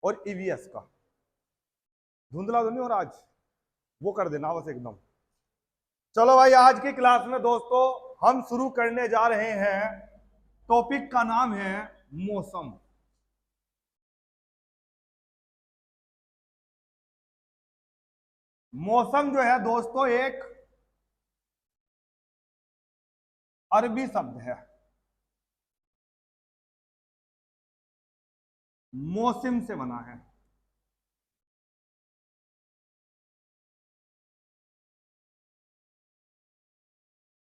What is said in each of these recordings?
और ईवीएस का। धुंधला तो नहीं हो रहा आज? वो कर देना बस एकदम। चलो भाई, आज की क्लास में दोस्तों हम शुरू करने जा रहे हैं। टॉपिक का नाम है मौसम। मौसम जो है दोस्तों एक अरबी शब्द है। मौसम से बना है।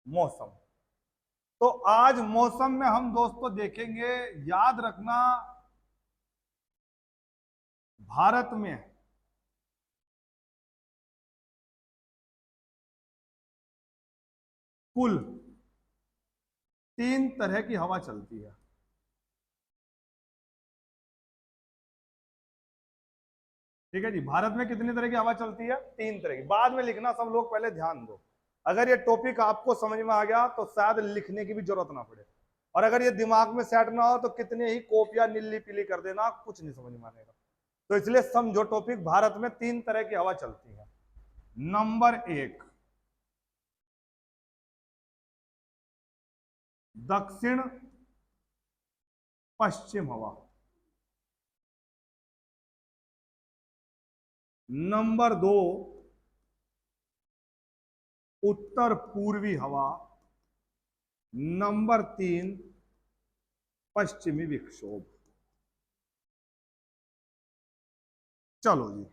मौसम। तो आज मौसम में हम दोस्तों देखेंगे, याद रखना, भारत में कुल 3 तरह की हवा चलती है। ठीक है जी, भारत में कितनी तरह की हवा चलती है? 3 तरह की। बाद में लिखना सब लोग, पहले ध्यान दो। अगर ये टॉपिक आपको समझ में आ गया तो शायद लिखने की भी जरूरत ना पड़े, और अगर ये दिमाग में सेट ना हो तो कितने ही कॉपियां नीली पीली कर देना, कुछ नहीं समझ में आएगा। तो इसलिए समझो टॉपिक, भारत में 3 तरह की हवा चलती है। नंबर 1, दक्षिण पश्चिम हवा। नंबर 2, उत्तर पूर्वी हवा। नंबर 3, पश्चिमी विक्षोभ। चलो जी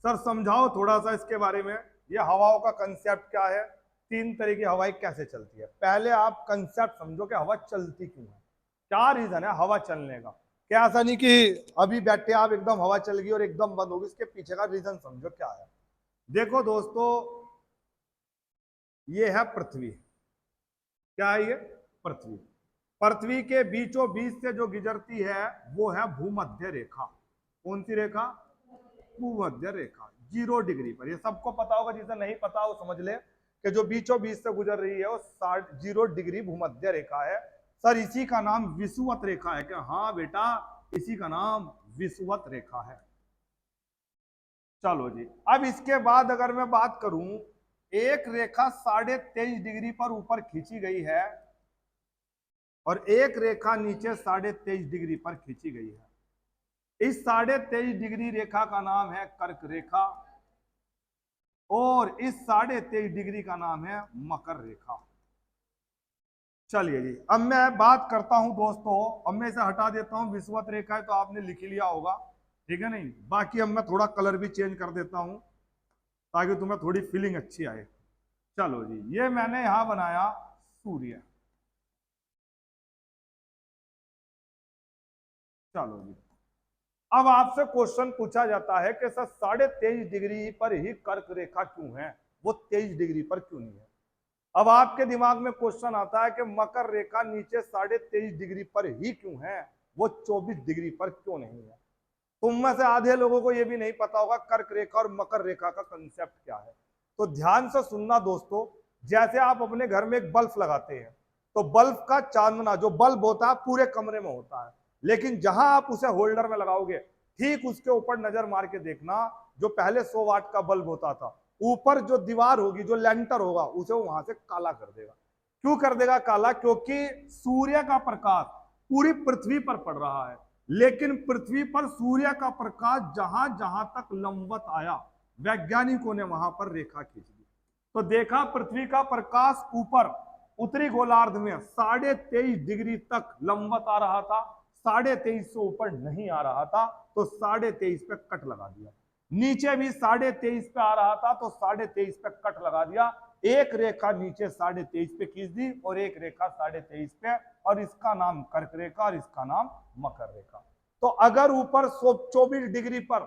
सर, समझाओ थोड़ा सा इसके बारे में, ये हवाओं का कंसेप्ट क्या है, 3 तरह की हवाएं कैसे चलती है। पहले आप कंसेप्ट समझो कि हवा चलती क्यों है, क्या रीजन है हवा चलने का। क्या ऐसा नहीं कि अभी बैठे आप एकदम हवा चल गई और एकदम बंद होगी, इसके पीछे का रीजन समझो क्या है। देखो दोस्तों, ये है पृथ्वी। क्या है ये? पृथ्वी। पृथ्वी के बीचों बीच से जो गुजरती है वो है भूमध्य रेखा। कौन सी रेखा? भूमध्य रेखा। 0 डिग्री पर। ये सबको पता होगा, जिसे नहीं पता वो समझ ले कि जो बीचों बीच से गुजर रही है वो 0 डिग्री भूमध्य रेखा है। सर इसी का नाम विषुवत रेखा है क्या? हाँ बेटा, इसी का नाम विषुवत रेखा है। चलो जी, अब इसके बाद अगर मैं बात करूं, एक रेखा 23.5 डिग्री पर ऊपर खींची गई है और एक रेखा नीचे 23.5 डिग्री पर खींची गई है। इस 23.5 डिग्री रेखा का नाम है कर्क रेखा और इस 23.5 डिग्री का नाम है मकर रेखा। चलिए जी, अब मैं बात करता हूं दोस्तों, अब मैं इसे हटा देता हूं। विषुवत रेखा है तो आपने लिख ही लिया होगा, ठीक है नहीं? बाकी अब मैं थोड़ा कलर भी चेंज कर देता हूं ताकि तुम्हें थोड़ी फीलिंग अच्छी आए। चलो जी, ये मैंने यहां बनाया सूर्य। चलो जी, अब आपसे क्वेश्चन पूछा जाता है कि सर 23.5 डिग्री पर ही कर्क रेखा क्यों है, वो 23 डिग्री पर क्यों नहीं है? अब आपके दिमाग में क्वेश्चन आता है कि मकर रेखा नीचे 23.5 डिग्री पर ही क्यों है, वो 24 डिग्री पर क्यों नहीं है? तुम में से आधे लोगों को यह भी नहीं पता होगा कर्क रेखा और मकर रेखा का कंसेप्ट क्या है। तो ध्यान से सुनना दोस्तों, जैसे आप अपने घर में एक बल्ब लगाते हैं तो बल्ब का चांदना, जो बल्ब होता है पूरे कमरे में होता है, लेकिन जहां आप उसे होल्डर में लगाओगे ठीक उसके ऊपर नजर मार के देखना, जो पहले 100 वाट का बल्ब होता था, ऊपर जो दीवार होगी, जो लेंटर होगा, उसे वहां से काला कर देगा। क्यों कर देगा काला? क्योंकि सूर्य का प्रकाश पूरी पृथ्वी पर पड़ रहा है, लेकिन पृथ्वी पर सूर्य का प्रकाश जहां जहां तक लंबवत आया, वैज्ञानिकों ने वहां पर रेखा खींच दी। तो देखा पृथ्वी का प्रकाश ऊपर उत्तरी गोलार्ध में 23.5 डिग्री तक लंबवत आ रहा था, 23.5 से ऊपर नहीं आ रहा था, तो 23.5 पे कट लगा दिया। नीचे भी 23.5 पे आ रहा था तो 23.5 पे कट लगा दिया। एक रेखा नीचे 23.5 पे खींच दी और एक रेखा 23.5 पे, और इसका नाम कर्क रेखा और इसका नाम मकर रेखा। तो अगर ऊपर 24 डिग्री पर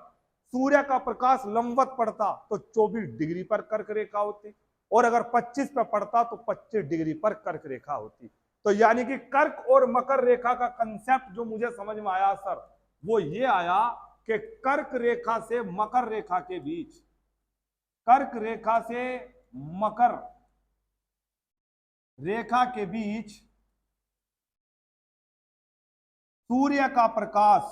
सूर्य का प्रकाश लंबवत पड़ता तो 24 डिग्री पर कर्क रेखा होती, और अगर 25 पे पड़ता तो 25 डिग्री पर कर्क रेखा होती। तो यानी कि कर्क और मकर रेखा का कंसेप्ट जो मुझे समझ में आया सर, वो ये आया कि कर्क रेखा से मकर रेखा के बीच, कर्क रेखा से मकर रेखा के बीच सूर्य का प्रकाश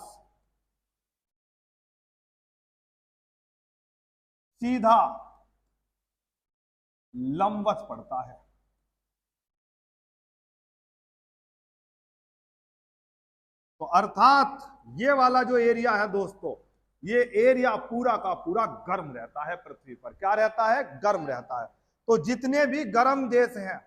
सीधा लंबवत पड़ता है। तो अर्थात ये वाला जो एरिया है दोस्तों, ये एरिया पूरा का पूरा गर्म रहता है पृथ्वी पर। क्या रहता है? गर्म रहता है। तो जितने भी गर्म देश हैं,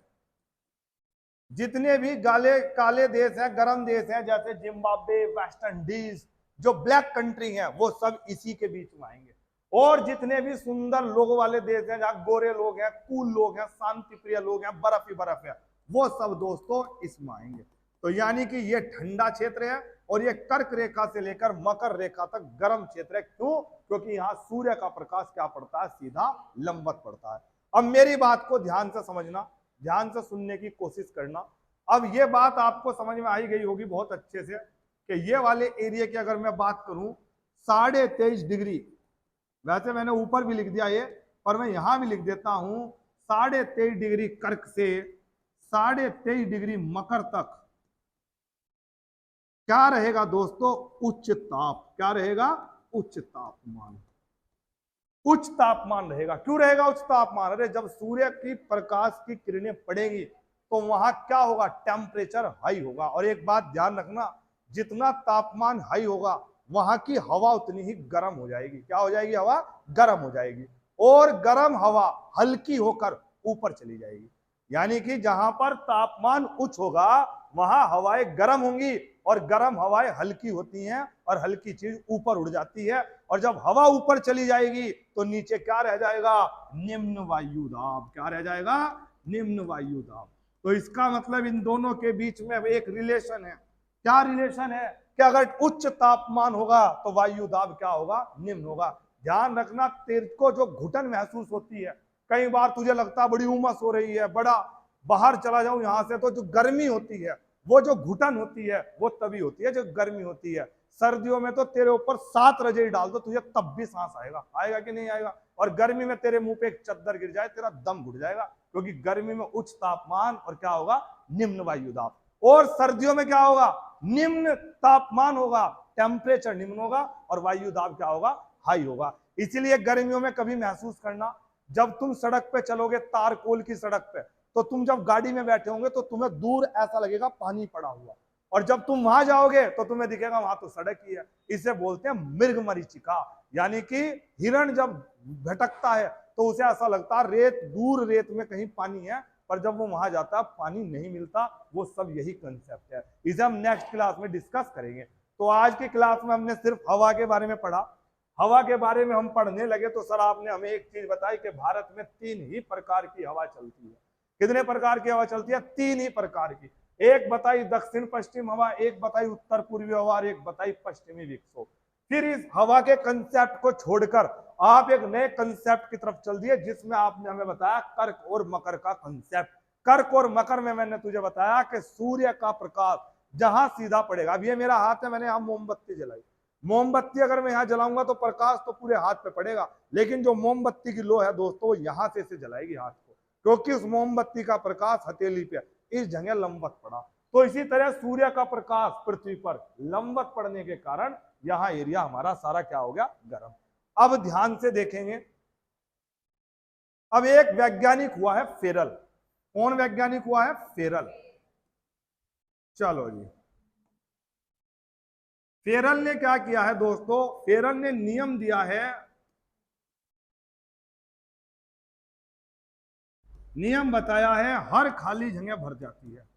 जितने भी काले काले देश हैं, गर्म देश हैं, जैसे जिम्बाब्वे, वेस्ट इंडीज, जो ब्लैक कंट्री हैं, वो सब इसी के बीच में आएंगे। और जितने भी सुंदर लोगों वाले देश हैं, जहां गोरे लोग हैं, कूल लोग हैं, शांति प्रिय लोग हैं, बर्फ ही बर्फ है, वो सब दोस्तों इसमें आएंगे। तो यानी कि ये ठंडा क्षेत्र है और ये कर्क रेखा से लेकर मकर रेखा तक गर्म क्षेत्र है। क्यों? क्योंकि यहाँ सूर्य का प्रकाश क्या पड़ता है? सीधा लंबवत पड़ता है। अब मेरी बात को ध्यान से समझना, ध्यान से सुनने की कोशिश करना। अब ये बात आपको समझ में आई गई होगी बहुत अच्छे से कि ये वाले एरिया की अगर मैं बात करूं 23.5 डिग्री, वैसे मैंने ऊपर भी लिख दिया ये, पर मैं यहां भी लिख देता हूं 23.5 डिग्री कर्क से 23.5 डिग्री मकर तक क्या रहेगा दोस्तों? उच्च ताप। क्या रहेगा? उच्च तापमान। उच्च तापमान रहेगा। क्यों रहेगा उच्च तापमान? अरे जब सूर्य की प्रकाश की किरणें पड़ेंगी तो वहां क्या होगा? टेम्परेचर हाई होगा। और एक बात ध्यान रखना, जितना तापमान हाई होगा वहां की हवा उतनी ही गर्म हो जाएगी। क्या हो जाएगी? हवा गर्म हो जाएगी। और गर्म हवा हल्की होकर ऊपर चली जाएगी। यानी कि जहां पर तापमान उच्च होगा वहां हवाएं गर्म होंगी और गर्म हवाएं हल्की होती हैं और हल्की चीज ऊपर उड़ जाती है। और जब हवा ऊपर चली जाएगी तो नीचे क्या रह जाएगा? निम्न वायु दाब। क्या रह जाएगा? निम्न वायु दाब। तो इसका मतलब इन दोनों के बीच में एक रिलेशन है। क्या रिलेशन है? कि अगर उच्च तापमान होगा तो वायु दाब क्या होगा? निम्न होगा। ध्यान रखना, तेरे को जो घुटन महसूस होती है, कई बार तुझे लगता है बड़ी उमस हो रही है, बड़ा बाहर चला जाऊं यहां से, तो जो गर्मी होती है, वो जो घुटन होती है, वो तभी होती है जो गर्मी होती है। सर्दियों में तो तेरे ऊपर 7 रजाई डाल दो तुझे तब भी सांस आएगा। आएगा कि नहीं आएगा? और गर्मी में तेरे मुंह पे एक चद्दर गिर जाए तेरा दम घुट जाएगा, क्योंकि गर्मी में उच्च तापमान और क्या होगा? निम्न वायु दाब। और सर्दियों में क्या होगा? निम्न तापमान होगा, टेम्परेचर निम्न होगा और वायु दाब क्या होगा? हाई होगा। इसीलिए गर्मियों में कभी महसूस करना, जब तुम सड़क पे चलोगे, तारकोल की सड़क पे, तो तुम जब गाड़ी में बैठे होंगे तो तुम्हें दूर ऐसा लगेगा पानी पड़ा हुआ, और जब तुम वहां जाओगे तो तुम्हें दिखेगा वहां तो सड़क ही है। इसे बोलते हैं मृग मरीचिका। यानी कि हिरण जब भटकता है तो उसे ऐसा लगता है रेत, दूर रेत में कहीं पानी है, पर जब वो वहां जाता है पानी नहीं मिलता। वो सब यही कंसेप्ट है। इसे हम नेक्स्ट क्लास में डिस्कस करेंगे। तो आज की क्लास में हमने सिर्फ हवा के बारे में पढ़ा। हवा के बारे में हम पढ़ने लगे तो सर आपने हमें एक चीज बताई कि भारत में 3 ही प्रकार की हवा चलती है। कितने प्रकार की हवा चलती है? 3 ही प्रकार की। एक बताई दक्षिण पश्चिम हवा, एक बताई उत्तर पूर्वी हवा और एक बताई पश्चिमी विक्षोभ। फिर इस हवा के कंसेप्ट को छोड़कर आप एक नए कंसेप्ट की तरफ चल दिए, जिसमें आपने हमें बताया कर्क और मकर का कंसेप्ट। कर्क और मकर में मैंने तुझे बताया कि सूर्य का प्रकाश जहां सीधा पड़ेगा, अब ये मेरा हाथ है, मैंने यहां मोमबत्ती जलाई, मोमबत्ती अगर मैं यहां जलाऊंगा तो प्रकाश तो पूरे हाथ पे पड़ेगा, लेकिन जो मोमबत्ती की लो है दोस्तों वो यहां से जलाएगी हाथ को, क्योंकि उस मोमबत्ती का प्रकाश हथेली पे इस जगह लंबवत पड़ा। तो इसी तरह सूर्य का प्रकाश पृथ्वी पर लंबवत पड़ने के कारण यहां एरिया हमारा सारा क्या हो गया? गर्म। अब ध्यान से देखेंगे, अब एक वैज्ञानिक हुआ है फेरल। कौन वैज्ञानिक हुआ है? फेरल। चलो जी, फेरल ने क्या किया है दोस्तों? फेरल ने नियम दिया है, नियम बताया है, हर खाली जगह भर जाती है।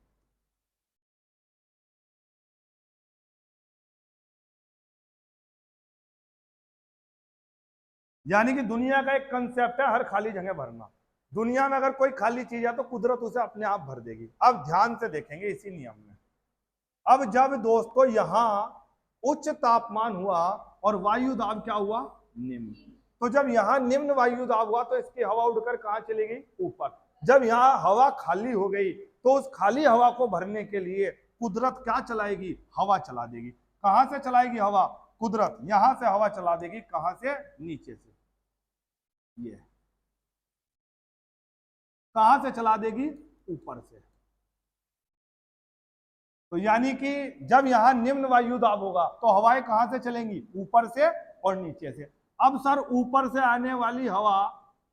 यानी कि दुनिया का एक कंसेप्ट है हर खाली जगह भरना। दुनिया में अगर कोई खाली चीज है तो कुदरत उसे अपने आप भर देगी। अब ध्यान से देखेंगे इसी नियम में। अब जब दोस्तों यहां उच्च तापमान हुआ और वायु दाब क्या हुआ? निम्न। तो जब यहां निम्न वायु दाब हुआ तो इसकी हवा उड़कर कहां चली गई? ऊपर। जब यहां हवा खाली हो गई तो उस खाली हवा को भरने के लिए कुदरत क्या चलाएगी? हवा चला देगी। कहां से चलाएगी हवा? कुदरत यहां से हवा चला देगी। कहां से? नीचे से। ये कहां से चला देगी? ऊपर से। तो यानी कि जब यहां निम्न वायु दाब होगा तो हवाएं कहां से चलेंगी? ऊपर से और नीचे से। अब सर ऊपर से आने वाली हवा,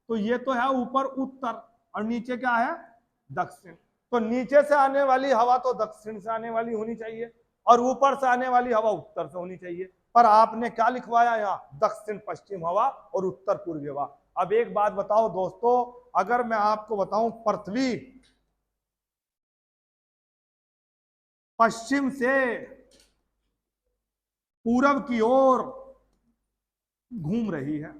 तो ये तो है ऊपर उत्तर और नीचे क्या है दक्षिण, तो नीचे से आने वाली हवा तो दक्षिण से आने वाली होनी चाहिए और ऊपर से आने वाली हवा उत्तर से होनी चाहिए, पर आपने क्या लिखवाया यहाँ दक्षिण पश्चिम हवा और उत्तर पूर्वी हवा। अब एक बात बताओ दोस्तों, अगर मैं आपको बताऊं पृथ्वी पश्चिम से पूरब की ओर घूम रही है,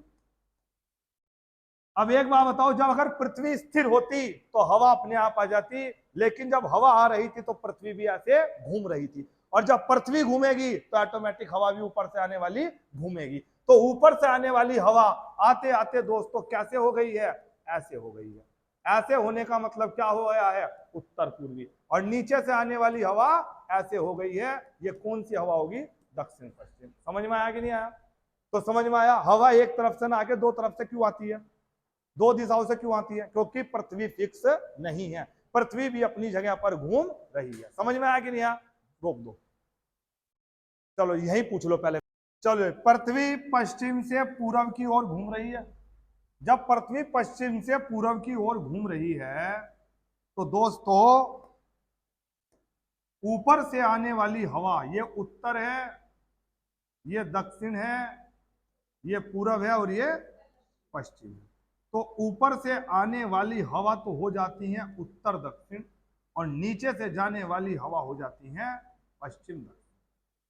अब एक बात बताओ, जब अगर पृथ्वी स्थिर होती तो हवा अपने आप आ जाती, लेकिन जब हवा आ रही थी तो पृथ्वी भी ऐसे घूम रही थी, और जब पृथ्वी घूमेगी तो ऑटोमेटिक हवा भी ऊपर से आने वाली घूमेगी, तो ऊपर से आने वाली हवा आते आते दोस्तों कैसे हो गई है, ऐसे हो गई है। ऐसे होने का मतलब क्या हो गया है, उत्तर पूर्वी, और नीचे से आने वाली हवा ऐसे हो गई है, ये कौन सी हवा होगी, दक्षिण पश्चिम। समझ में आया कि नहीं आया? तो समझ में आया हवा एक तरफ से ना आके दो तरफ से क्यों आती है, दो दिशाओं से क्यों आती है, क्योंकि पृथ्वी फिक्स नहीं है, पृथ्वी भी अपनी जगह पर घूम रही है। समझ में आया कि नहीं आया? रोक दो, चलो यही पूछ लो पहले। चलो पृथ्वी पश्चिम से पूरब की ओर घूम रही है, जब पृथ्वी पश्चिम से पूरब की ओर घूम रही है तो दोस्तों ऊपर से आने वाली हवा ये उत्तर है, ये दक्षिण है, ये पूरब है और ये पश्चिम है, तो ऊपर से आने वाली हवा तो हो जाती है उत्तर दक्षिण और नीचे से जाने वाली हवा हो जाती है पश्चिम दक्षिण।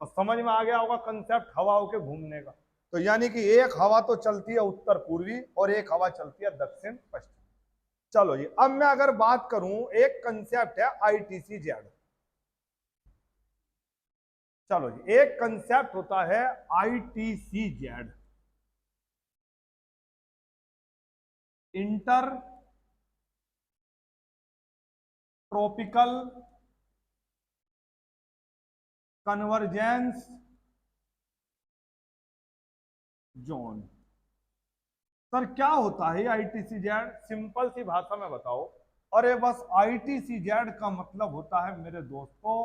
तो समझ में आ गया होगा कंसेप्ट हवाओं के घूमने का। तो यानी कि एक हवा तो चलती है उत्तर पूर्वी और एक हवा चलती है दक्षिण पश्चिम। चलो जी, अब मैं अगर बात करूं, एक कंसेप्ट है ITCZ। चलो जी, एक कंसेप्ट होता है ITCZ, inter tropical convergence zone. Sir क्या होता है ITCZ, सिंपल सी भाषा में बताओ। अरे बस ITCZ का मतलब होता है मेरे दोस्तों,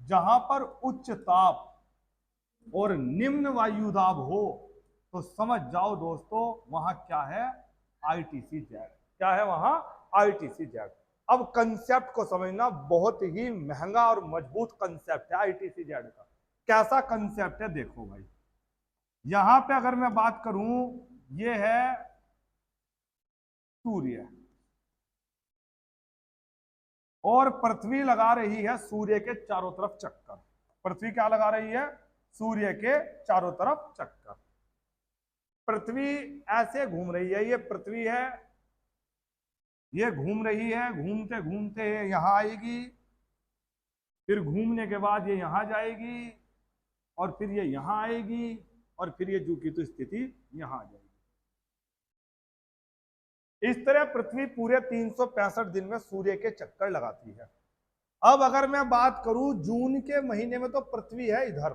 जहां पर उच्च ताप और निम्न वायुदाब हो, तो समझ जाओ दोस्तों वहां क्या है, ITCZ। क्या है वहां, ITCZ। अब कंसेप्ट को समझना, बहुत ही महंगा और मजबूत कंसेप्ट है ITCZ का। कैसा कंसेप्ट है देखो भाई, यहां पे अगर मैं बात करूं, ये है सूर्य और पृथ्वी लगा रही है सूर्य के चारों तरफ चक्कर। पृथ्वी क्या लगा रही है, सूर्य के चारों तरफ चक्कर। पृथ्वी ऐसे घूम रही है, ये पृथ्वी है, ये घूम रही है, घूमते घूमते यहां आएगी, फिर घूमने के बाद ये यहां जाएगी और फिर ये यहां आएगी और फिर ये जू की तो स्थिति यहां आ जाएगी। इस तरह पृथ्वी पूरे 365 दिन में सूर्य के चक्कर लगाती है। अब अगर मैं बात करूं जून के महीने में तो पृथ्वी है इधर,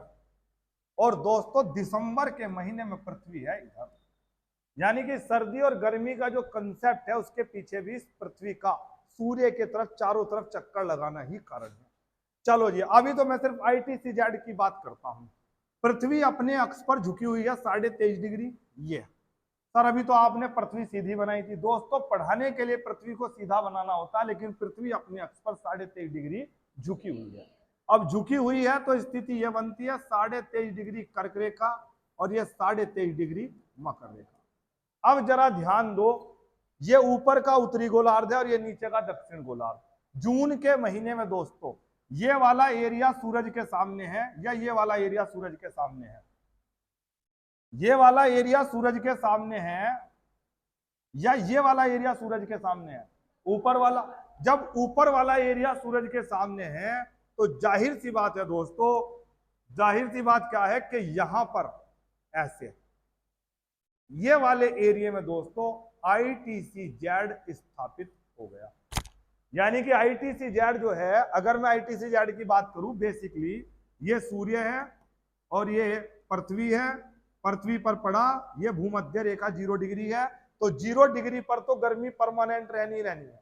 और दोस्तों दिसंबर के महीने में पृथ्वी है इधर, यानी कि सर्दी और गर्मी का जो कंसेप्ट है उसके पीछे भी पृथ्वी का सूर्य के तरफ चारों तरफ चक्कर लगाना ही कारण है। चलो जी, अभी तो मैं सिर्फ ITCZ की बात करता हूं। पृथ्वी अपने अक्ष पर झुकी हुई है 23.5 डिग्री। ये सर अभी तो आपने पृथ्वी सीधी बनाई थी, दोस्तों पढ़ाने के लिए पृथ्वी को सीधा बनाना होता है, लेकिन पृथ्वी अपने अक्ष पर 23.5 डिग्री झुकी हुई है। अब झुकी हुई है तो स्थिति यह बनती है 23.5 डिग्री कर्क रेखा और यह 23.5 डिग्री मकर रेखा। अब जरा ध्यान दो, ये ऊपर का उत्तरी गोलार्ध है और ये नीचे का दक्षिण गोलार्ध। जून के महीने में दोस्तों ये वाला एरिया सूरज के सामने है या ये वाला एरिया सूरज के सामने है, ये वाला एरिया सूरज के सामने है या ये वाला एरिया सूरज के सामने है, ऊपर वाला। जब ऊपर वाला एरिया सूरज के सामने है तो जाहिर सी बात है दोस्तों, जाहिर सी बात क्या है कि यहां पर ऐसे ये वाले एरिया में दोस्तों ITCZ स्थापित हो गया। यानी कि ITCZ जो है, अगर मैं ITCZ की बात करूं, बेसिकली ये सूर्य है और ये पृथ्वी है, पृथ्वी पर पड़ा ये भूमध्य रेखा 0 डिग्री है, तो 0 डिग्री पर तो गर्मी परमानेंट रहनी रहनी है।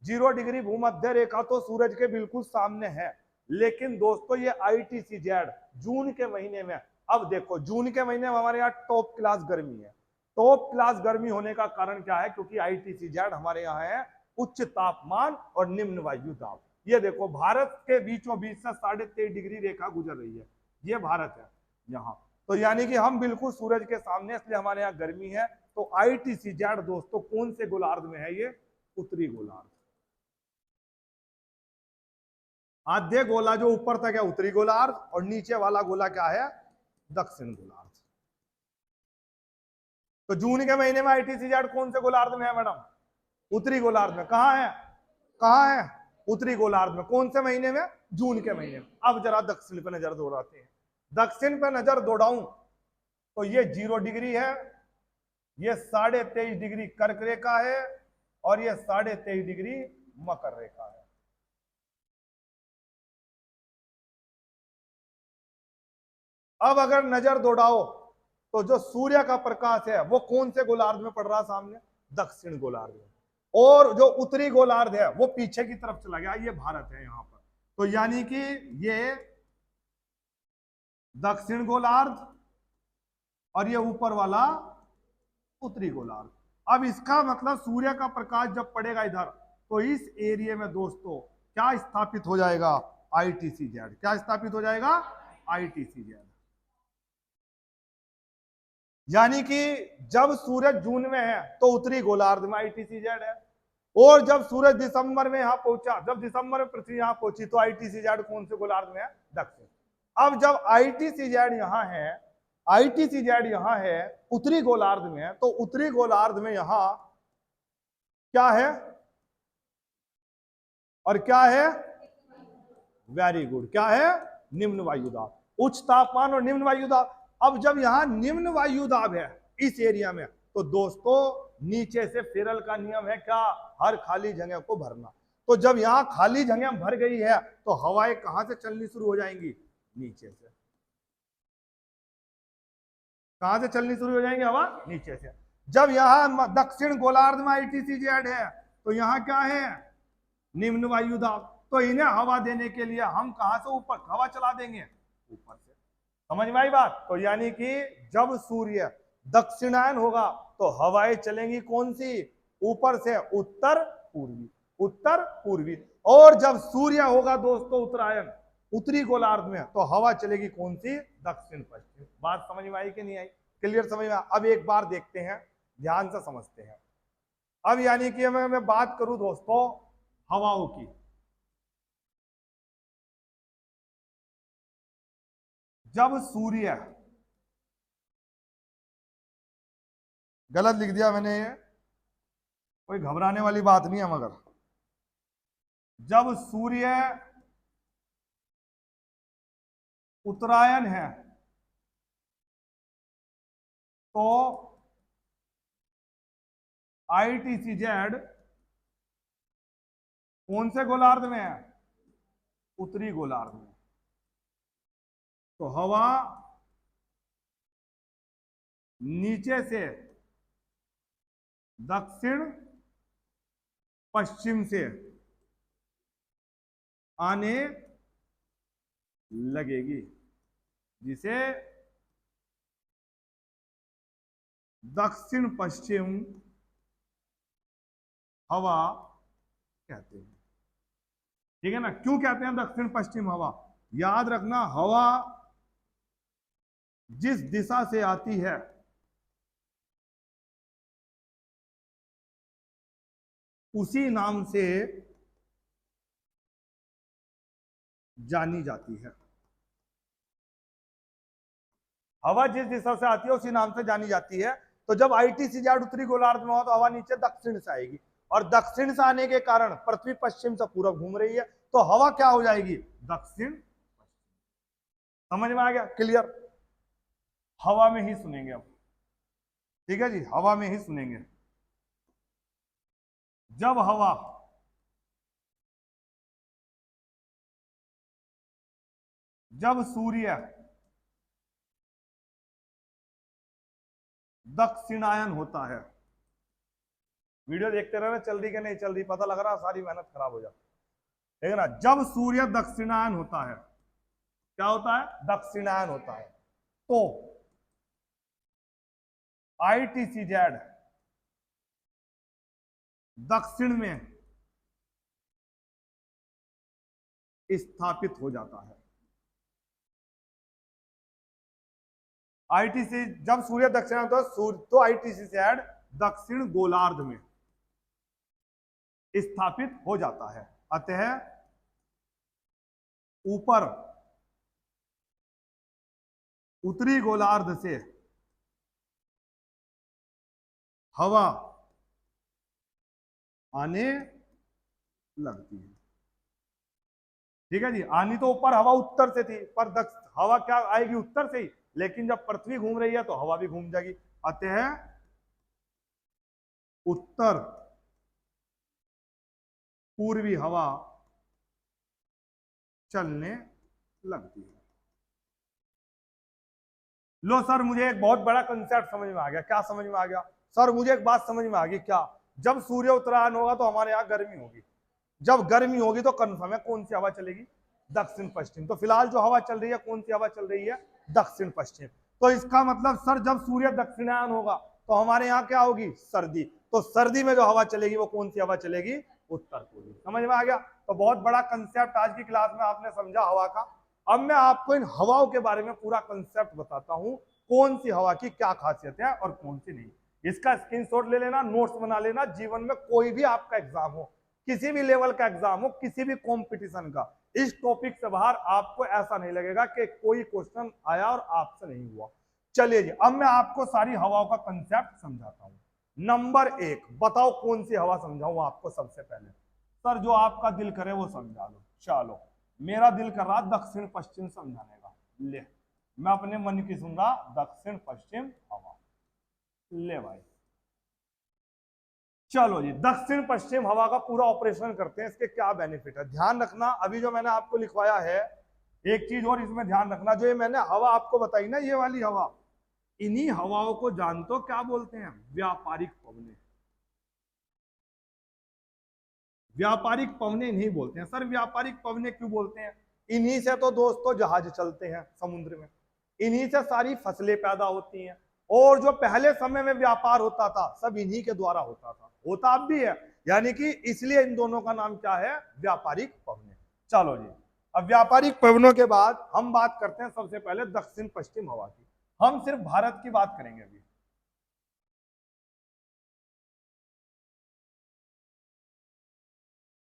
0 डिग्री भूमध्य रेखा तो सूरज के बिल्कुल सामने है, लेकिन दोस्तों ये ITCZ जून के महीने में अब देखो जून के महीने में हमारे यहाँ टॉप क्लास गर्मी है। टॉप क्लास गर्मी होने का कारण क्या है? क्योंकि ITC-Z हमारे यहाँ है उच्च तापमान और निम्न वायु दाब। ये देखो भारत के बीचों बीच से 23.5 डिग्री रेखा गुजर रही है, ये भारत है यहाँ। तो यानी कि हम बिल्कुल सूरज के सामने, इसलिए हमारे यहाँ गर्मी है। तो ITC-Z दोस्तों कौन से गोलार्ध में है? ये उत्तरी गोलार्ध। आधे गोला जो ऊपर तक है उत्तरी गोलार्ध, और नीचे वाला गोला क्या है? दक्षिण गोलार्ध। तो जून के महीने में ITC-Z कौन से गोलार्ध में है मैडम? उत्तरी गोलार्ध में। कहाँ है? कहाँ है? उत्तरी गोलार्ध में। कौन से महीने में? जून के महीने में। अब जरा दक्षिण पे नजर दौड़ाते हैं। दक्षिण पे नजर दौड़ाऊं तो ये 0 डिग्री है, ये 23.5 डिग्री कर्क रेखा है, और ये 23.5 डिग्री मकर रेखा है। अब अगर नजर दौड़ाओ तो जो सूर्य का प्रकाश है वो कौन से गोलार्ध में पड़ रहा? सामने दक्षिण गोलार्ध में। और जो उत्तरी गोलार्ध है वो पीछे की तरफ चला गया, ये भारत है यहां पर। तो यानी कि ये दक्षिण गोलार्ध और ये ऊपर वाला उत्तरी गोलार्ध। अब इसका मतलब सूर्य का प्रकाश जब पड़ेगा इधर तो इस एरिया में दोस्तों क्या स्थापित हो जाएगा? ITC-Z। क्या स्थापित हो जाएगा? ITC-Z। यानी कि जब सूरज जून में है तो उत्तरी गोलार्ध में ITC-Z है, और जब सूरज दिसंबर में यहां पहुंचा, जब दिसंबर में पृथ्वी यहां पहुंची तो ITC-Z कौन से गोलार्ध में है? दक्षिण। अब जब ITC-Z यहां है, ITC-Z यहां है उत्तरी गोलार्ध में है, तो उत्तरी गोलार्ध में यहां क्या है और क्या है? Very good. क्या है? निम्न वायुदाब। उच्च तापमान और निम्न वायुदाब। अब जब यहां निम्न वायुदाब है इस एरिया में, तो दोस्तों नीचे से फेरल का नियम है क्या? हर खाली जगह को भरना। तो जब यहां खाली जगह भर गई है तो हवाएं कहां से चलनी शुरू हो जाएंगी? नीचे से। कहां से चलनी शुरू हो जाएंगी हवा? नीचे से। जब यहां दक्षिण गोलार्ध में ITC-Z है तो यहां क्या है? निम्न वायुदाब। तो इन्हें हवा देने के लिए हम कहां से ऊपर हवा चला देंगे? ऊपर से। समझ में आई बात? तो यानी कि जब सूर्य दक्षिणायन होगा तो हवाएं चलेंगी कौन सी? ऊपर से, उत्तर पूर्वी। उत्तर पूर्वी। और जब सूर्य होगा दोस्तों उत्तरायण, उत्तरी गोलार्ध में, तो हवा चलेगी कौन सी? दक्षिण पश्चिम। बात समझ में आई कि नहीं आई? क्लियर समझ में? अब एक बार देखते हैं, ध्यान से समझते हैं। अब यानी कि मैं बात करूं दोस्तों हवाओं की। जब सूर्य, गलत लिख दिया मैंने, ये कोई घबराने वाली बात नहीं है, मगर जब सूर्य उत्तरायण है तो ITC-Z कौन से गोलार्ध में है? उत्तरी गोलार्ध में। तो हवा नीचे से दक्षिण पश्चिम से आने लगेगी, जिसे दक्षिण पश्चिम हवा कहते हैं। ठीक है ना? क्यों कहते हैं दक्षिण पश्चिम हवा? याद रखना, हवा जिस दिशा से आती है उसी नाम से जानी जाती है। हवा जिस दिशा से आती है उसी नाम से जानी जाती है। तो जब ITC-Z उत्तरी गोलार्ध में हो तो हवा नीचे दक्षिण से आएगी, और दक्षिण से आने के कारण पृथ्वी पश्चिम से पूरब घूम रही है, तो हवा क्या हो जाएगी? दक्षिण पश्चिम। समझ में आ गया? क्लियर? हवा में ही सुनेंगे अब। ठीक है जी, हवा में ही सुनेंगे। जब हवा जब सूर्य दक्षिणायन होता है, वीडियो देखते रहना, चल रही कि नहीं चल रही, पता लग रहा सारी मेहनत खराब हो जाती है। ठीक है ना? जब सूर्य दक्षिणायन होता है, क्या होता है? दक्षिणायन होता है। तो ITCZ दक्षिण में स्थापित हो जाता है। ITC जब सूर्य दक्षिण होता है तो ITCZ दक्षिण गोलार्ध में स्थापित हो जाता है। अतः ऊपर उत्तरी गोलार्ध से हवा आने लगती है। ठीक है जी, आनी तो ऊपर हवा उत्तर से थी, पर हवा क्या आएगी उत्तर से ही, लेकिन जब पृथ्वी घूम रही है तो हवा भी घूम जाएगी। अतः उत्तर पूर्वी हवा चलने लगती है। लो सर, मुझे एक बहुत बड़ा कंसेप्ट समझ में आ गया। क्या समझ में आ गया सर? मुझे एक बात समझ में आ गई। क्या? जब सूर्य उत्तरायण होगा तो हमारे यहाँ गर्मी होगी। जब गर्मी होगी तो कन्फर्म है कौन सी हवा चलेगी? दक्षिण पश्चिम। तो फिलहाल जो हवा चल रही है, कौन सी हवा चल रही है? दक्षिण पश्चिम। तो इसका मतलब सर, जब सूर्य दक्षिणायन होगा तो हमारे यहाँ क्या होगी? सर्दी। तो सर्दी में जो हवा चलेगी वो कौन सी हवा चलेगी? उत्तर पूर्वी। समझ में आ गया? तो बहुत बड़ा कंसेप्ट आज की क्लास में आपने समझा हवा का। अब मैं आपको इन हवाओं के बारे में पूरा कंसेप्ट बताता हूं, कौन सी हवा की क्या खासियत है और कौन सी नहीं। इसका स्क्रीनशॉट ले लेना, नोट्स बना लेना। जीवन में कोई भी आपका एग्जाम हो, किसी भी लेवल का एग्जाम हो, किसी भी कंपटीशन का, इस टॉपिक से बाहर आपको ऐसा नहीं लगेगा कि कोई क्वेश्चन आया और आपसे नहीं हुआ। चलिए जी, अब मैं आपको सारी हवाओं का कंसेप्ट समझाता हूं। नंबर 1, बताओ कौन सी हवा समझाऊं आपको सबसे पहले? सर, जो आपका दिल करे वो समझा लो। चलो, मेरा दिल कर रहा दक्षिण पश्चिम समझाने का। ले, मैं अपने मन की सुनूंगा दक्षिण पश्चिम हवा। ले भाई, चलो जी, दक्षिण पश्चिम हवा का पूरा ऑपरेशन करते हैं। इसके क्या बेनिफिट है ध्यान रखना। अभी जो मैंने आपको लिखवाया है, एक चीज और इसमें ध्यान रखना। जो ये मैंने हवा आपको बताई ना, ये वाली हवा, इन्हीं हवाओं को जानते हो क्या बोलते हैं? व्यापारिक पवने। व्यापारिक पवने इन्हीं बोलते हैं। सर, व्यापारिक पवने क्यों बोलते हैं? इन्हीं से तो दोस्तों जहाज चलते हैं समुद्र में, इन्हीं से सारी फसलें पैदा होती हैं, और जो पहले समय में व्यापार होता था सब इन्हीं के द्वारा होता था, होता अब भी है। यानी कि इसलिए इन दोनों का नाम क्या है? व्यापारिक पवने। चलो जी, अब व्यापारिक पवनों के बाद हम बात करते हैं सबसे पहले दक्षिण पश्चिम हवा की। हम सिर्फ भारत की बात करेंगे अभी।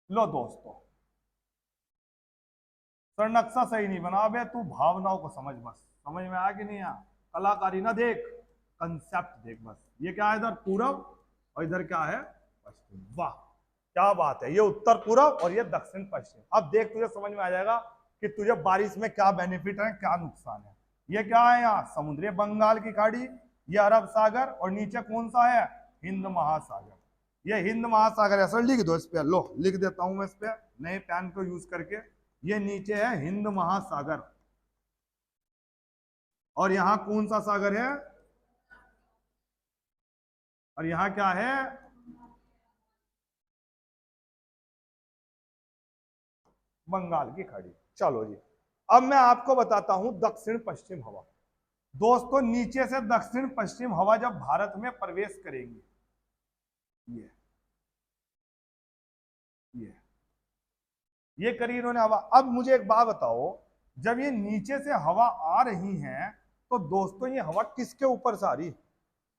लो दोस्तों, सर नक्शा सही नहीं बना। बे तू भावनाओं को समझ, बस समझ में आया कि नहीं आया? कलाकारी ना देख, कंसेप्ट देख बस। ये क्या है? इधर पूरब और इधर क्या है? पश्चिम। वाह, क्या बात है! ये उत्तर पूरब और ये दक्षिण पश्चिम। अब देख, तुझे समझ में आ जाएगा कि तुझे बारिश में क्या बेनिफिट है, क्या नुकसान है। ये क्या है? यहाँ समुद्री बंगाल की खाड़ी, ये अरब सागर, और नीचे कौन सा है? हिंद महासागर। ये हिंद महासागर है सर, लिख दो इस पे। लो, लिख देता हूं मैं इस पे नए पेन को यूज करके। ये नीचे है हिंद महासागर, और यहां कौन सा सागर है? और यहां क्या है? बंगाल की खाड़ी। चलो जी, अब मैं आपको बताता हूं दक्षिण पश्चिम हवा। दोस्तों, नीचे से दक्षिण पश्चिम हवा जब भारत में प्रवेश करेंगी, ये ये ये करी इन्होंने हवा। अब मुझे एक बात बताओ, जब ये नीचे से हवा आ रही है तो दोस्तों ये हवा किसके ऊपर से आ रही?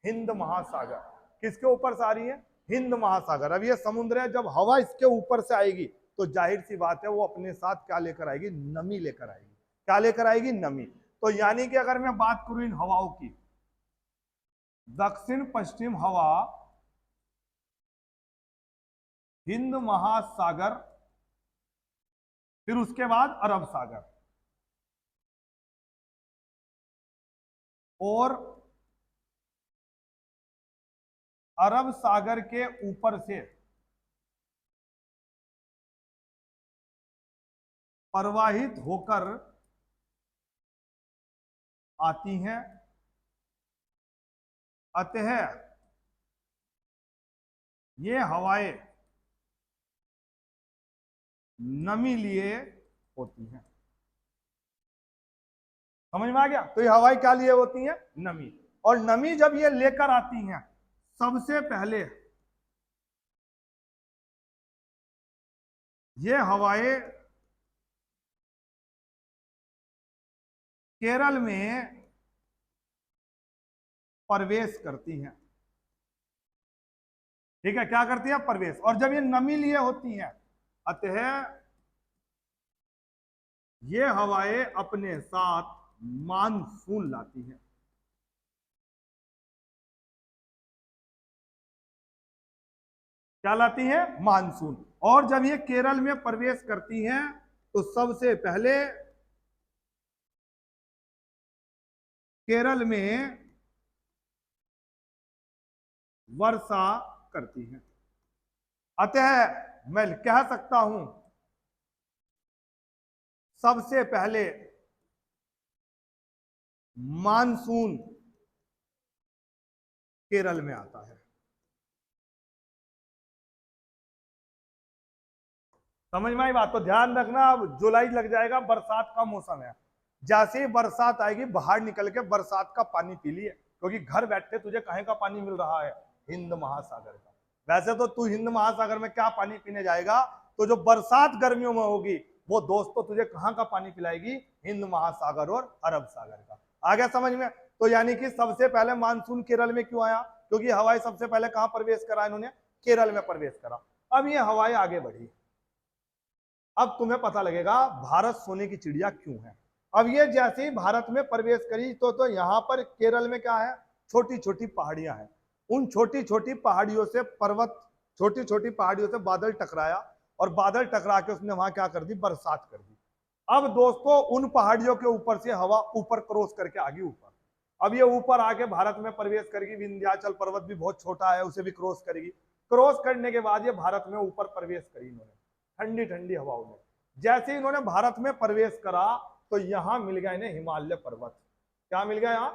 हिंद महासागर। किसके ऊपर से आ रही है? हिंद महासागर। अब ये समुद्र है, जब हवा इसके ऊपर से आएगी तो जाहिर सी बात है वो अपने साथ क्या लेकर आएगी? नमी लेकर आएगी। क्या लेकर आएगी? नमी। तो यानी कि अगर मैं बात करूं इन हवाओं की, दक्षिण पश्चिम हवा हिंद महासागर, फिर उसके बाद अरब सागर, और अरब सागर के ऊपर से प्रवाहित होकर आती हैं। अतः ये हवाएं नमी लिए होती हैं। समझ में आ गया। तो ये हवाएं क्या लिए होती हैं, नमी। और नमी जब ये लेकर आती हैं, सबसे पहले ये हवाएं केरल में प्रवेश करती हैं। ठीक है, क्या करती है, प्रवेश। और जब ये नमी लिए होती हैं, अतः ये हवाएं अपने साथ मानसून लाती हैं। क्या लाती हैं, मानसून। और जब ये केरल में प्रवेश करती हैं तो सबसे पहले केरल में वर्षा करती हैं। अतः मैं कह सकता हूं सबसे पहले मानसून केरल में आता है। समझ में आई बात। तो ध्यान रखना, अब जुलाई लग जाएगा, बरसात का मौसम है। जैसे ही बरसात आएगी, बाहर निकल के बरसात का पानी पी लिए, क्योंकि घर बैठे तुझे कहीं का पानी मिल रहा है, हिंद महासागर का। वैसे तो तू हिंद महासागर में क्या पानी पीने जाएगा, तो जो बरसात गर्मियों में होगी वो दोस्तों तुझे कहां का पानी पिलाएगी, हिंद महासागर और अरब सागर का। आ गया समझ में। तो यानी कि सबसे पहले मानसून केरल में क्यों आया, क्योंकि हवाएं सबसे पहले कहां प्रवेश करा, इन्होंने केरल में प्रवेश करा। अब ये हवाएं आगे बढ़ी, अब तुम्हें पता लगेगा भारत सोने की चिड़िया क्यों है। अब ये जैसे ही भारत में प्रवेश करी तो यहां पर केरल में क्या है, छोटी छोटी पहाड़ियां हैं। उन छोटी छोटी पहाड़ियों से पर्वत, छोटी छोटी पहाड़ियों से बादल टकराया, और बादल टकरा के उसने वहां क्या कर दी, बरसात कर दी। अब दोस्तों उन पहाड़ियों के ऊपर से हवा ऊपर क्रॉस करके आ गई ऊपर। अब ये ऊपर आके भारत में प्रवेश करेगी, विंध्याचल पर्वत भी बहुत छोटा है, उसे भी क्रॉस करेगी। क्रॉस करने के बाद ये भारत में ऊपर प्रवेश करी इन्होंने ठंडी ठंडी हवाओं में। जैसे इन्होंने भारत में प्रवेश करा तो यहां मिल गया इन्हें हिमालय पर्वत। क्या मिल गया, यहां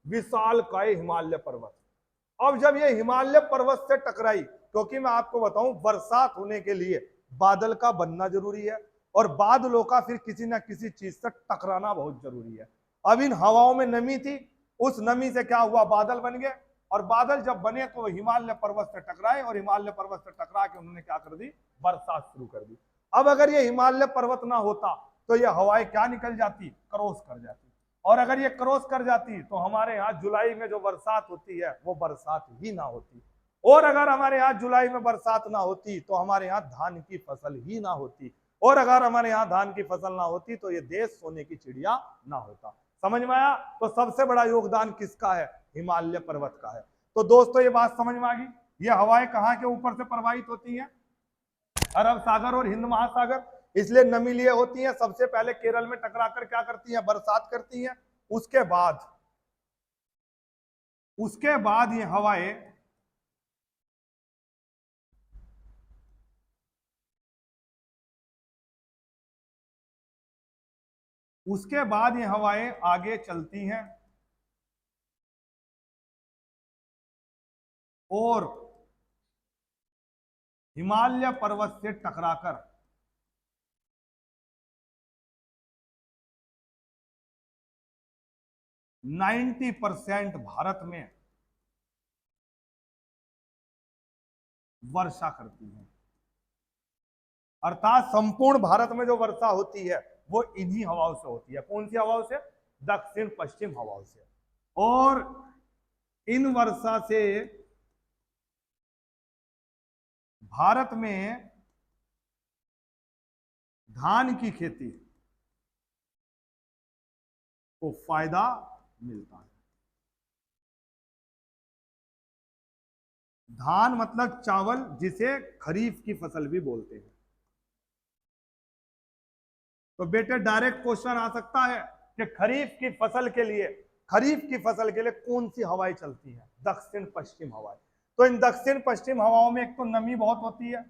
विशालकाय हिमालय पर्वत। अब जब ये हिमालय पर्वत से टकराई, क्योंकि मैं आपको बताऊं बरसात होने के लिए बादल का बनना जरूरी है, और बादलों का फिर किसी ना किसी चीज से टकराना बहुत जरूरी है। अब इन हवाओं में नमी थी, उस नमी से क्या हुआ, बादल बन गए। और बादल जब बने तो हिमालय पर्वत से टकराए, और हिमालय पर्वत से टकरा के उन्होंने क्या कर दी, बरसात शुरू कर दी। अब अगर ये हिमालय पर्वत ना होता तो ये हवाएं क्या निकल जाती, क्रॉस कर जाती। और अगर ये क्रॉस कर जाती तो हमारे यहाँ जुलाई में जो बरसात होती है वो बरसात ही ना होती। और अगर हमारे यहाँ जुलाई में बरसात ना होती तो हमारे यहाँ धान की फसल ही ना होती। और अगर हमारे यहाँ धान की फसल ना होती तो ये देश सोने की चिड़िया ना होता। समझ में आया। तो सबसे बड़ा योगदान किसका है, हिमालय पर्वत का है। तो दोस्तों ये बात समझ में आ गई। ये हवाएं कहाँ के ऊपर से प्रवाहित होती हैं, अरब सागर और हिंद महासागर, इसलिए नमी लिए होती हैं। सबसे पहले केरल में टकराकर क्या करती हैं, बरसात करती हैं। उसके बाद ये हवाएं आगे चलती हैं और हिमालय पर्वत से टकराकर 90% भारत में वर्षा करती है। अर्थात संपूर्ण भारत में जो वर्षा होती है वो इन्हीं हवाओं से होती है। कौन सी हवाओं से, दक्षिण पश्चिम हवाओं से। और इन वर्षा से भारत में धान की खेती को फायदा मिलता है। धान मतलब चावल, जिसे खरीफ की फसल भी बोलते हैं। तो बेटे डायरेक्ट क्वेश्चन आ सकता है कि खरीफ की फसल के लिए कौन सी हवाएं चलती हैं, दक्षिण पश्चिम हवाएं। तो इन दक्षिण पश्चिम हवाओं में एक तो नमी बहुत होती है।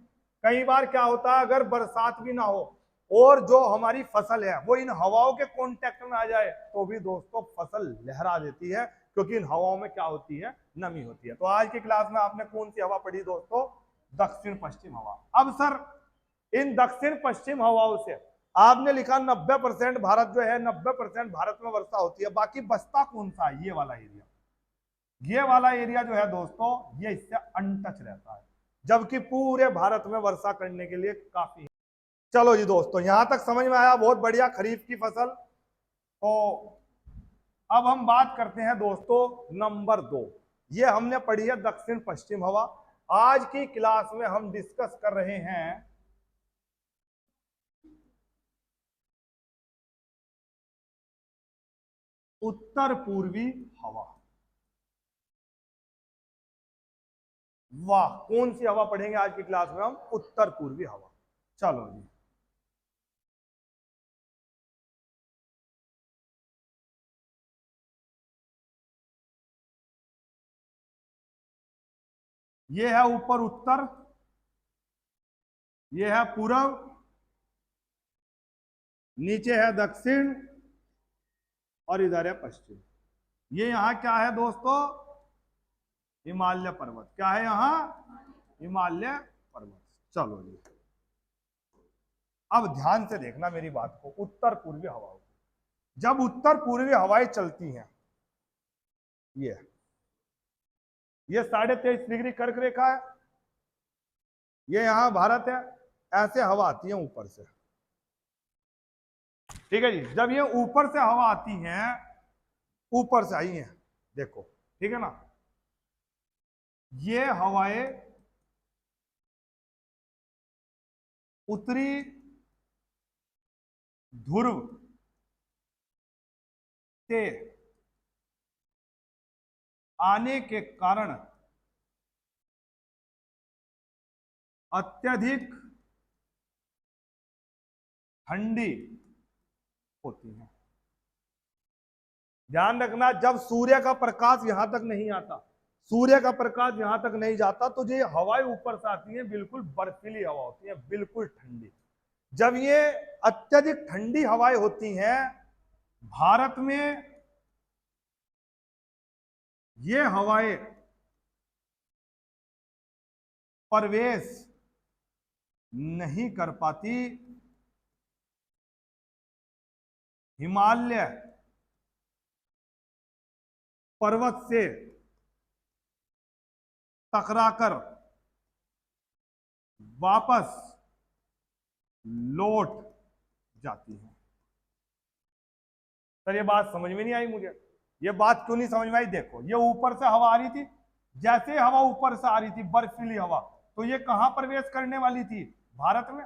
कई बार क्या होता है, अगर बरसात भी ना हो और जो हमारी फसल है वो इन हवाओं के कांटेक्ट में आ जाए तो भी दोस्तों फसल लहरा देती है, क्योंकि इन हवाओं में क्या होती है, नमी होती है। तो आज की क्लास में आपने कौन सी हवा पढ़ी दोस्तों, दक्षिण पश्चिम हवा। अब सर इन दक्षिण पश्चिम हवाओं से आपने लिखा 90% भारत जो है 90% भारत में वर्षा होती है, बाकी बचता कौन सा है? ये वाला एरिया, ये वाला एरिया जो है दोस्तों ये इससे अनटच रहता है, जबकि पूरे भारत में वर्षा करने के लिए काफी है। चलो जी दोस्तों, यहां तक समझ में आया, बहुत बढ़िया। खरीफ की फसल। तो अब हम बात करते हैं दोस्तों नंबर 2। ये हमने पढ़ी है दक्षिण पश्चिम हवा। आज की क्लास में हम डिस्कस कर रहे हैं उत्तर पूर्वी हवा। वाह, कौन सी हवा पढ़ेंगे आज की क्लास में हम? उत्तर पूर्वी हवा। चलो जी, ये है ऊपर उत्तर, ये है पूरब, नीचे है दक्षिण, और इधर है पश्चिम। ये यहां क्या है दोस्तों? हिमालय पर्वत। क्या है यहां? हिमालय पर्वत। चलो जी, अब ध्यान से देखना मेरी बात को, उत्तर पूर्वी हवाओं को। जब उत्तर पूर्वी हवाएं चलती हैं, ये 23.5 डिग्री कर्क रेखा है, ये यहां भारत है, ऐसे हवा आती है ऊपर से। ठीक है जी, जब ये ऊपर से हवा आती है, ऊपर से आई है, देखो, ठीक है ना, ये हवाएं उत्तरी ध्रुव से आने के कारण अत्यधिक ठंडी होती है। ध्यान रखना, जब सूर्य का प्रकाश यहां तक नहीं आता, सूर्य का प्रकाश यहां तक नहीं जाता, तो ये हवाएं ऊपर से आती हैं, बिल्कुल बर्फीली हवा होती है, बिल्कुल ठंडी। जब ये अत्यधिक ठंडी हवाएं होती हैं भारत में, ये हवाएं प्रवेश नहीं कर पाती हिमालय पर्वत से टकराकर वापस लौट जाती है। सर ये बात समझ में नहीं आई मुझे। ये बात क्यों नहीं समझ में आई? देखो, ये ऊपर से हवा आ रही थी, जैसे हवा ऊपर से आ रही थी बर्फीली हवा, तो ये कहां प्रवेश करने वाली थी? भारत में।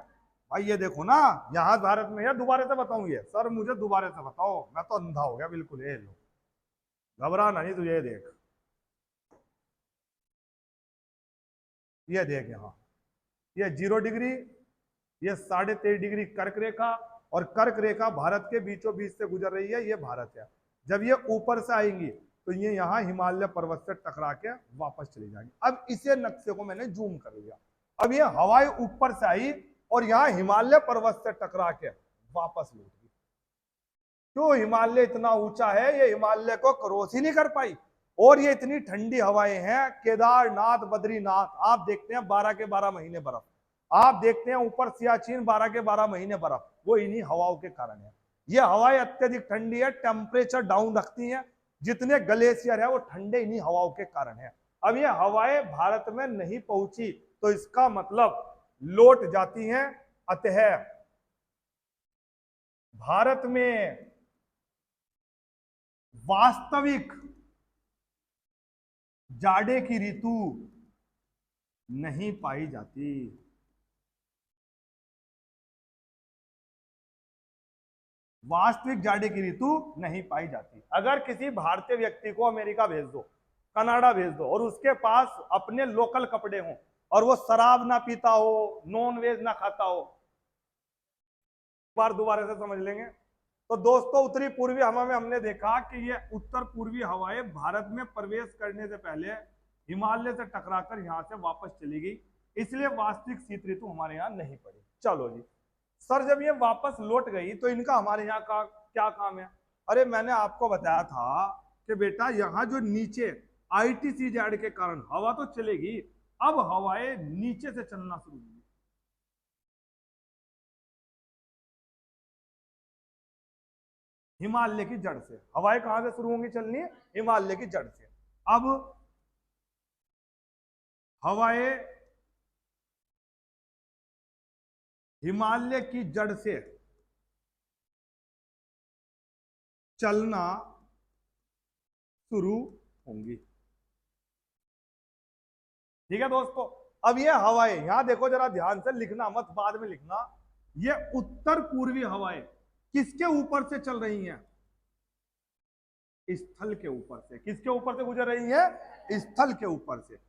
भाई ये देखो ना, यहां भारत में है। दोबारा से बताऊं? ये सर मुझे दोबारा से बताओ, मैं तो अंधा हो गया बिल्कुल। ये लो, घबराना नहीं, तुझे देख, ये देख यहां, ये 0 डिग्री, ये 23.5 डिग्री कर्क रेखा, और कर्क रेखा भारत के बीचों बीच से गुजर रही है, ये भारत है। जब ये ऊपर से आएंगी तो ये यहाँ हिमालय पर्वत से टकरा के वापस चली जाएंगी। अब इसे नक्शे को मैंने जूम कर लिया। अब ये हवाएं ऊपर से आई और यहाँ हिमालय पर्वत से टकरा के वापस लौट गई। क्यों? हिमालय इतना ऊंचा है, ये हिमालय को क्रॉस ही नहीं कर पाई। और ये इतनी ठंडी हवाएं हैं, केदारनाथ, बद्रीनाथ, आप देखते हैं 12 के 12 महीने बर्फ, आप देखते हैं ऊपर सियाचिन 12 के 12 महीने बर्फ, वो इन्हीं हवाओं के कारण है। ये हवाएं अत्यधिक ठंडी है, टेम्परेचर डाउन रखती हैं, जितने ग्लेशियर है वो ठंडे इन्हीं हवाओं के कारण है। अब ये हवाएं भारत में नहीं पहुंची तो इसका मतलब लौट जाती हैं। अतः भारत में वास्तविक जाड़े की ऋतु नहीं पाई जाती। वास्तविक जाड़े की ऋतु नहीं पाई जाती। अगर किसी भारतीय व्यक्ति को अमेरिका भेज दो, कनाडा भेज दो, और उसके पास अपने लोकल कपड़े हों, और वो शराब ना पीता हो, नॉन वेज ना खाता हो, बार दोबारा से समझ लेंगे। तो दोस्तों, उत्तरी पूर्वी हवा में हमने देखा कि ये उत्तर पूर्वी हवाएं भारत में प्रवेश करने से पहले हिमालय से टकराकर यहां से वापस चली गई, इसलिए वास्तविक शीत ऋतु हमारे यहाँ नहीं पड़ी। चलो जी सर, जब ये वापस लौट गई तो इनका हमारे यहाँ का क्या काम है? अरे मैंने आपको बताया था कि बेटा यहाँ जो नीचे ITCZ के कारण हवा तो चलेगी, अब हवाएं नीचे से चलना शुरू हुई। हिमालय की जड़ से। हवाएं कहां से शुरू होंगी चलनी? हिमालय की जड़ से। अब हवाएं हिमालय की जड़ से चलना शुरू होंगी। ठीक है दोस्तों, अब ये हवाएं, यहां देखो जरा ध्यान से, लिखना मत, बाद में लिखना। ये उत्तर पूर्वी हवाएं किसके ऊपर से चल रही हैं? स्थल के ऊपर से। किसके ऊपर से गुजर रही है? स्थल के ऊपर से।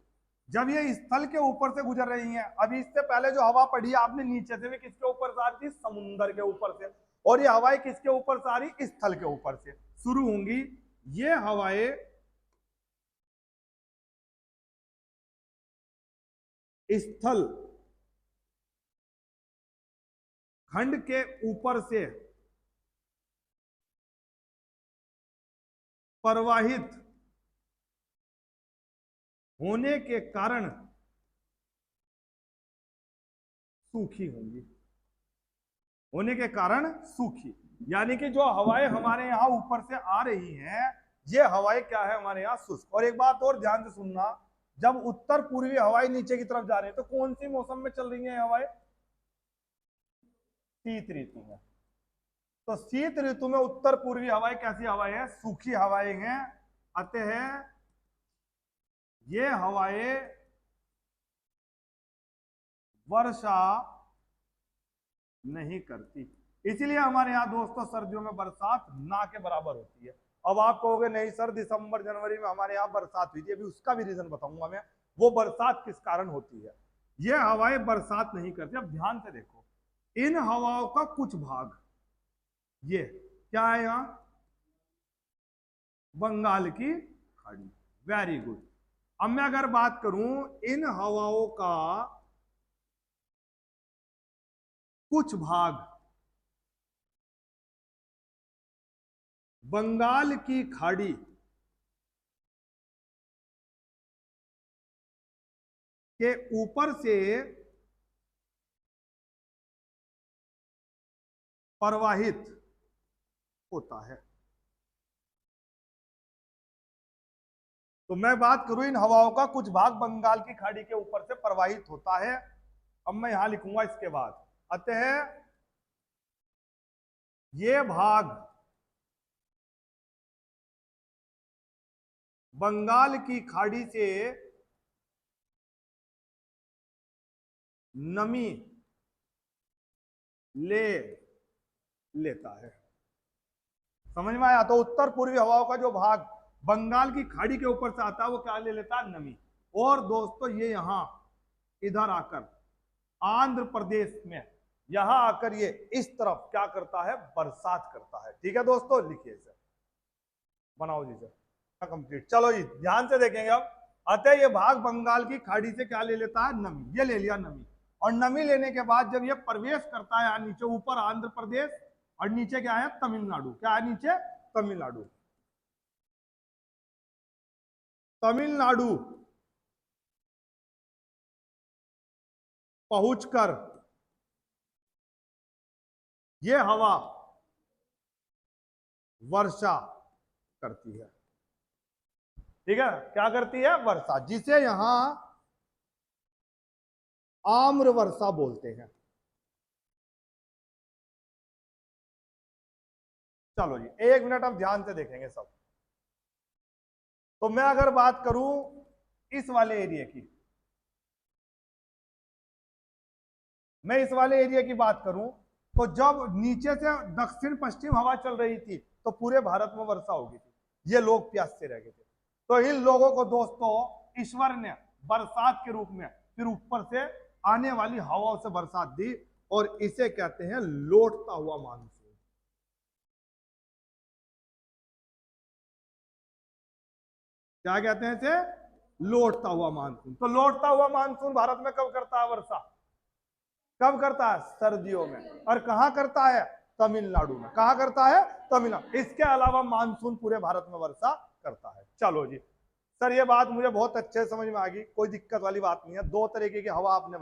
जब ये स्थल के ऊपर से गुजर रही हैं, अभी इससे पहले जो हवा पड़ी आपने नीचे से, भी किसके ऊपर से आ रही थी? समुद्र के ऊपर से। और ये हवाएं किसके ऊपर से आ रही? स्थल के ऊपर से शुरू होंगी। ये हवाएं स्थल खंड के ऊपर से प्रवाहित होने के कारण सूखी होंगी। होने के कारण सूखी, यानी कि जो हवाएं हमारे यहां ऊपर से आ रही हैं, ये हवाएं क्या है? हमारे यहां शुष्क। और एक बात और ध्यान से सुनना, जब उत्तर पूर्वी हवाएं नीचे की तरफ जा रही है तो कौन सी मौसम में चल रही है हवाएं? शीत ऋतु में। तो शीत ऋतु में उत्तर पूर्वी हवाएं कैसी हवाएं हैं? सूखी हवाएं हैं। अतः ये हवाएं वर्षा नहीं करती। इसीलिए हमारे यहां दोस्तों सर्दियों में बरसात ना के बराबर होती है। अब आप कहोगे नहीं सर, दिसंबर जनवरी में हमारे यहाँ बरसात हुई थी, अभी उसका भी रीजन बताऊंगा मैं, वो बरसात किस कारण होती है। ये हवाएं बरसात नहीं करती। अब ध्यान से देखो, इन हवाओं का कुछ भाग, ये क्या है यहां? बंगाल की खाड़ी। Very good. अब मैं अगर बात करूं, इन हवाओं का कुछ भाग बंगाल की खाड़ी के ऊपर से प्रवाहित होता है। तो मैं बात करूं, इन हवाओं का कुछ भाग बंगाल की खाड़ी के ऊपर से प्रवाहित होता है। अब मैं यहां लिखूंगा इसके बाद, अतः ये भाग बंगाल की खाड़ी से नमी लेता है। समझ में आया? तो उत्तर पूर्वी हवाओं का जो भाग बंगाल की खाड़ी के ऊपर से आता है वो क्या ले लेता है? नमी। और दोस्तों ये यहां इधर आकर आंध्र प्रदेश में, यहां आकर ये इस तरफ क्या करता है? बरसात करता है। ठीक है दोस्तों, लिखिए इसे, बनाओ जी सर कंप्लीट। चलो जी ध्यान से देखेंगे अब। अतः ये भाग बंगाल की खाड़ी से क्या ले लेता है? नमी। ये ले लिया नमी। और नमी लेने के बाद जब ये प्रवेश करता है यहां नीचे, ऊपर आंध्र प्रदेश और नीचे क्या है? तमिलनाडु। क्या है नीचे? तमिलनाडु। तमिलनाडु पहुंचकर ये हवा वर्षा करती है। ठीक है, क्या करती है? वर्षा, जिसे यहां आम्र वर्षा बोलते हैं। चलो जी एक मिनट अब ध्यान से देखेंगे सब। तो मैं अगर बात करूं इस वाले एरिया की, मैं इस वाले एरिया की बात करूं, तो जब नीचे से दक्षिण पश्चिम हवा चल रही थी तो पूरे भारत में वर्षा हो गई थी। ये लोग प्यासे रह गए थे। तो इन लोगों को दोस्तों ईश्वर ने बरसात के रूप में फिर ऊपर से आने वाली हवाओं से बरसात दी, और इसे कहते हैं लौटता हुआ मानसून। क्या कहते हैं इसे? लौटता हुआ मानसून। तो लौटता हुआ मानसून भारत में कब करता है वर्षा? कब करता है? सर्दियों में। और कहां करता है? तमिलनाडु में। कहां करता है? तमिलनाडु। इसके अलावा मानसून पूरे भारत में वर्षा करता है। चलो जी सर, ये बात मुझे बहुत अच्छे समझ में आ गई, कोई दिक्कत वाली बात नहीं है। दो तरीके की हवा आपने